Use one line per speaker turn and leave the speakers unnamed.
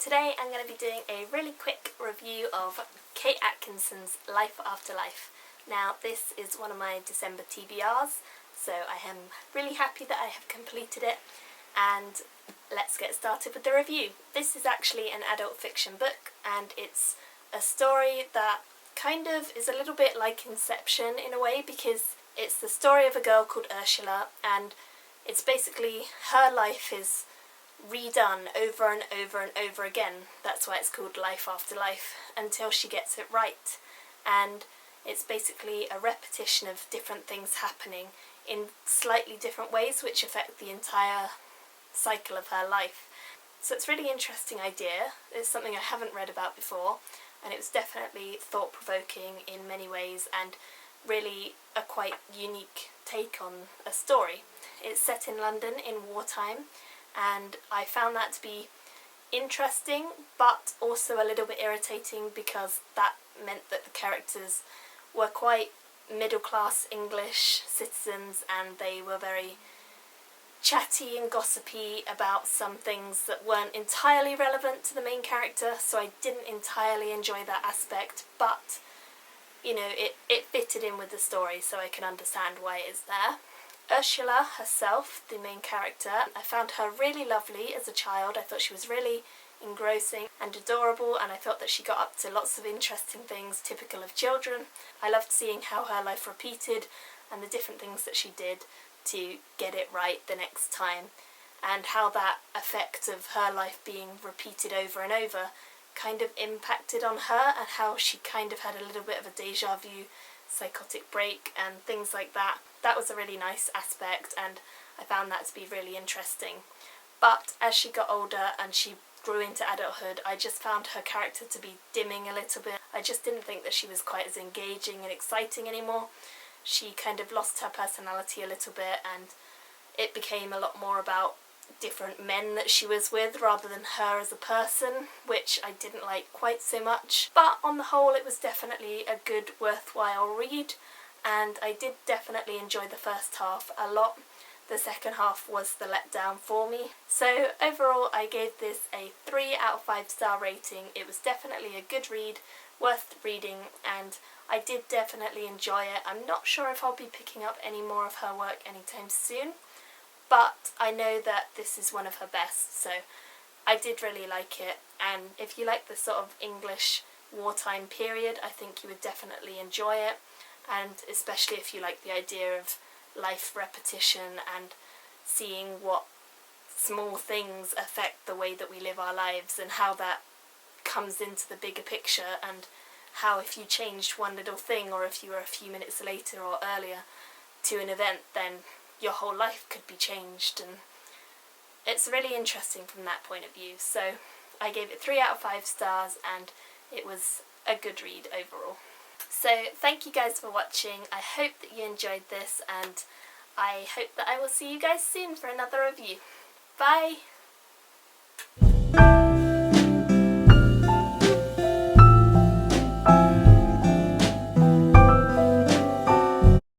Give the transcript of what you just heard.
today I'm going to be doing a really quick review of Kate Atkinson's Life After Life. Now this is one of my December TBRs, so I am really happy that I have completed it, and let's get started with the review. This is actually an adult fiction book, and it's a story that kind of is a little bit like Inception in a way, because it's the story of a girl called Ursula, and it's basically her life is redone over and over and over again. That's why it's called Life After Life, until she gets it right. And it's basically a repetition of different things happening in slightly different ways which affect the entire cycle of her life. So it's a really interesting idea. It's something I haven't read about before, and it was definitely thought-provoking in many ways and really a quite unique take on a story. It's set in London in wartime, and I found that to be interesting but also a little bit irritating, because that meant that the characters were quite middle-class English citizens, and they were very chatty and gossipy about some things that weren't entirely relevant to the main character, so I didn't entirely enjoy that aspect, but you know, it fitted in with the story, so I can understand why it is there. Ursula herself, the main character, I found her really lovely as a child. I thought she was really engrossing and adorable, and I thought that she got up to lots of interesting things typical of children. I loved seeing how her life repeated and the different things that she did to get it right the next time, and how that effect of her life being repeated over and over kind of impacted on her, and how she kind of had a little bit of a deja vu psychotic break and things like that. That was a really nice aspect, and I found that to be really interesting. But as she got older and she grew into adulthood, I just found her character to be dimming a little bit. I just didn't think that she was quite as engaging and exciting anymore. She kind of lost her personality a little bit, and it became a lot more about different men that she was with rather than her as a person, which I didn't like quite so much. But on the whole, it was definitely a good, worthwhile read, and I did definitely enjoy the first half a lot. The second half was the letdown for me. So overall, I gave this a 3 out of 5 star rating. It was definitely a good read, worth reading, and I did definitely enjoy it. I'm not sure if I'll be picking up any more of her work anytime soon, but I know that this is one of her best, so I did really like it. And if you like the sort of English wartime period, I think you would definitely enjoy it, and especially if you like the idea of life repetition and seeing what small things affect the way that we live our lives, and how that comes into the bigger picture, and how if you changed one little thing, or if you were a few minutes later or earlier to an event, then your whole life could be changed. And it's really interesting from that point of view. So I gave it 3 out of 5 stars, and it was a good read overall. So thank you guys for watching. I hope that you enjoyed this, and I hope that I will see you guys soon for another review. Bye!